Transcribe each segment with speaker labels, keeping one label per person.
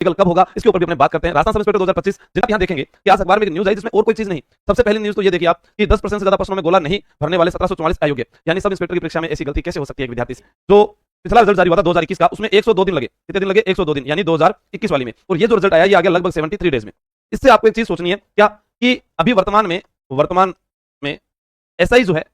Speaker 1: Physical कब होगा इसके ऊपर भी अपने बात करते हैं। राजस्थान सब इंस्पेक्टर 2025 जिनका यहाँ देखेंगे कि आज अखबार में एक न्यूज आई जिसमें और कोई चीज नहीं। सबसे पहली न्यूज तो ये देखिए आप कि 10% से ज्यादा प्रश्नों में गोला नहीं भरने वाले 1744 अयोग्य, यानी सब इंस्पेक्टर की परीक्षा में ऐसी गलती कैसे हो सकती है एक विद्यार्थी से। जो पिछला रिजल्ट जारी हुआ था 2021 का, उसमें 102 दिन लगे। कितने दिन लगे? 102 दिन, यानी 2021 वाली में। और ये जो रिजल्ट आया ये आ गया लगभग 73 डेज में। इससे आपको एक चीज सोचनी है क्या कि अभी वर्तमान में एसआई जो है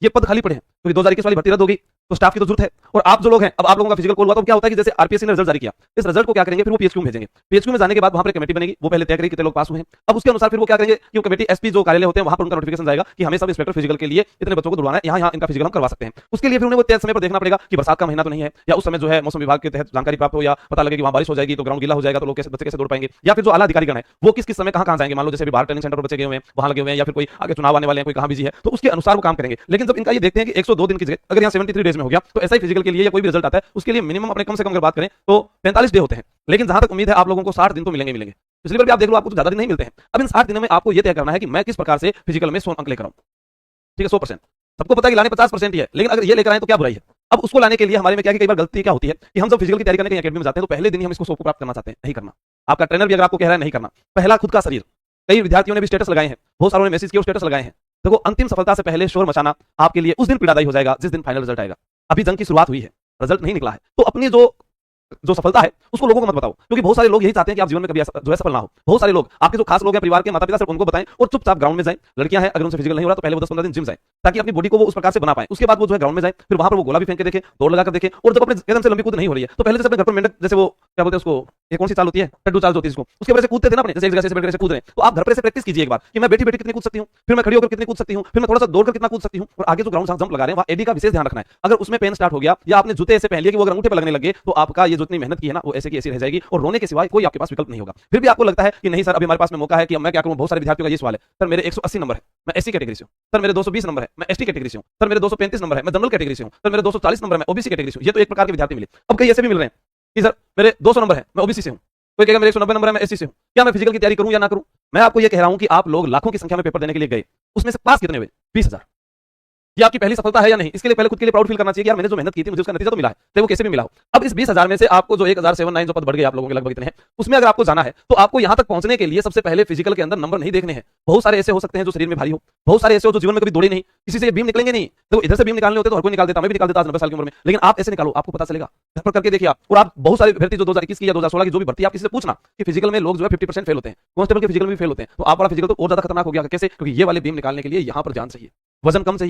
Speaker 1: ये पद खाली पड़े हैं क्योंकि 2021 वाली भर्ती रद्द हो गई, तो स्टाफ की तो जरूरत है। और आप जो लोग हैं, अब आप लोगों का फिजिकल कोल हुआ तो क्या होता है कि जैसे आरपीएससी ने रिजल्ट जारी किया, इस रिजल्ट को क्या करेंगे, फिर वो पीएचक्यू में भेजेंगे। पीएचक्यू में जाने के बाद वहां पर कमेटी बनेगी, वो पहले तय करेगी कितने लोग पास हुए हैं। अब उसके अनुसार फिर वो क्या करेंगे कि वो कमेटी एसपी जो कार्यालय होते हैं वहां पर उनका नोटिफिकेशन जाएगा कि हमें सब इंस्पेक्टर फिजिकल के लिए इतने बच्चों को दौड़ाना है, यहाँ इनका फिजिकल हम करवा सकते हैं। उसके लिए फिर उन्हें वो तय समय पर देखना पड़ेगा कि बरसात का महीना तो नहीं है, या उस समय जो है मौसम विभाग के तहत जानकारी प्राप्त हो, या पता लगे कि वहां बारिश हो जाएगी तो ग्राउंड गीला हो जाएगा तो लोग कैसे बच्चे कैसे दौड़ पाएंगे, या फिर जो आला अधिकारीगण है वो किस किस समय कहां जाएंगे। मान लो जैसे भी बाहर ट्रेनिंग सेंटर पर बच्चे गए हुए हैं वहां लगे हुए हैं, या फिर कोई आगे चुनाव आने वाले हैं, कोई कहां बिजी है, तो उसके अनुसार वो काम करेंगे। लेकिन जब इनका ये देखते हैं कि 102 दिन की जगह अगर यहाँ 73 डेज में हो गया, तो ऐसा ही फिजिकल के लिए या कोई भी रिजल्ट आता है उसके लिए मिनिमम अपने कम से कम अगर बात करें तो 45 डे होते हैं। लेकिन जहां तक उम्मीद है आप लोगों को 60 दिन तो मिलेंगे। पिछली बार भी आप देख लो आपको तो ज्यादा दिन नहीं मिलते हैं। अब इन 60 दिनों में आपको यह तय करना है कि मैं किस प्रकार से फिजिकल में 100 अंक लेकर आऊं। ठीक है, 100%। सबको पता है कि लाने 50% ही है, लेकिन अगर ये लेकर आए तो क्या बुराई है। अब उसको लाने के लिए हमारे में क्या कई बार गलती क्या होती है कि हम जब फिजिकल की तैयारी करने के अकेडमी में जाते हैं तो पहले दिन ही हम इसको 100 को प्राप्त करना चाहते हैं। नहीं करना। आपका ट्रेनर भी अगर आपको कह रहा है नहीं करना, पहला खुद का शरीर। कई विद्यार्थियों ने भी स्टेटस लगाए हैं, बहुत सारों ने मैसेज किए, स्टेटस लगाए हैं। देखो, अंतिम सफलता से पहले शोर मचाना आपके लिए उस दिन पीड़ादायी हो जाएगा जिस दिन फाइनल रिजल्ट आएगा। अभी जंग की शुरुआत हुई है, रिजल्ट नहीं निकला है, तो अपनी जो सफलता है उसको लोगों को मत बताओ, क्योंकि बहुत सारे लोग यही चाहते हैं कि आप जीवन में कभी जो है सफल ना हो। बहुत सारे लोग आपके जो खास लोग हैं परिवार के, माता पिता, सिर्फ उनको बताएं और चुपचाप ग्राउंड में जाएं। लड़कियां हैं, अगर उनसे फिजिकल नहीं हो रहा तो पहले वो 10-15 दिन जिम जाएं, ताकि अपनी बॉडी को वो उस प्रकार से बना पाए। उसके बाद वो जो है ग्राउंड में जाए, फिर वहां पर वो गोला भी फेंक के देखे, दौड़ लगाकर देखे, और जब अपने एकदम से लंबी कूद नहीं हो रही है तो पहले से अपने घर पर मेंढक जैसे वो क्या बोलते हैं उसको, ये कौन सी चाल होती है, टड्डू चाल होती है इसको, उसके वजह से कूदते थे ना अपने, जैसे एक जगह से बैठ कर कूद रहे हैं। तो आप घर पर ऐसे प्रैक्टिस कीजिए एक बार कि मैं बैठी बैठी कितनी कूद सकती हूँ, फिर मैं खड़ी होकर कितनी कूद सकती हूँ, फिर मैं थोड़ा सा दौड़कर कितना कूद सकती हूँ। और आगे जो ग्राउंड जंप लगा रहे हैं वहां एडी का विशेष ध्यान रखना है। अगर उसमें पेन स्टार्ट हो गया या आपने जूते ऐसे पहन लिए कि वो अगर अंगूठे पर लगने लगे तो आपका ये जो इतनी मेहनत की है ना वो ऐसे की ऐसी रह जाएगी, और रोने के सिवाय कोई आपके पास विकल्प नहीं होगा। फिर भी आपको लगता है कि नहीं सर अभी हमारे पास में मौका है कि मैं क्या करूं। बहुत सारे विद्यार्थियों का ये सवाल है, सर मेरे 180 नंबर है, मैं एससी कैटेगरी से हूं, सर मेरे 220 नंबर है, मैं एसटी कैटेगरी से हूं, सर मेरे 235 नंबर है, मैं जनरल कैटेगरी से हूं, सर मेरे 240 नंबर है, मैं ओबीसी कैटेगरी से हूं। ये तो एक प्रकार के विद्यार्थी मिले। अब कई ऐसे भी मिल रहे हैं कि सर मेरे 200 नंबर है, मैं ओबीसी से हूं, कोई कहेगा मेरे 190 नंबर है, मैं एससी से हूं। क्या मैं फिजिकल की तैयारी करूं या ना करूं? मैं आपको ये कह रहा हूं कि आप लोग लाखों की संख्या में पेपर देने के लिए गए, उसमें से पास कितने हुए? 20,000। ये आपकी पहली सफलता है या नहीं? इसके लिए पहले खुद के लिए प्राउड फील करना चाहिए कि यार मैंने जो मेहनत की थी मुझे उसका नतीजा तो मिला है, चाहे वो कैसे भी मिला हो। अब इस 20,000 में से आपको जो 1079 जो पद बढ़ गए आप लोगों के लगभग इतने हैं, उसमें अगर आपको जाना है तो आपको यहां तक पहुंचने के लिए सबसे पहले फिजिकल के अंदर नंबर नहीं देखने हैं। बहुत सारे ऐसे हो सकते हैं जो शरीर में भारी हो, बहुत सारे ऐसे हो जो जीवन में कभी दौड़े नहीं, किसी से बीम निकलेंगे नहीं। तो इधर से बीम निकालने होते तो हर कोई निकाल देता, मैं भी निकाल देता आज 90 साल की उम्र में, लेकिन आप ऐसे निकालो, आपको पता चलेगा। घर पर करके देखिए आप। और आप बहुत सारी भर्ती जो 2021 की या 2016 की जो भी भर्ती आप किसी से पूछना कि फिजिकल में लोग जो है 50% फेल होते हैं, कांस्टेबल के फिजिकल में भी फेल होते हैं, तो आप वाला फिजिकल तो और ज्यादा खतरनाक हो गया। कैसे? क्योंकि ये वाले बीम निकालने के लिए यहां पर जान चाहिए, वजन कम चाहिए।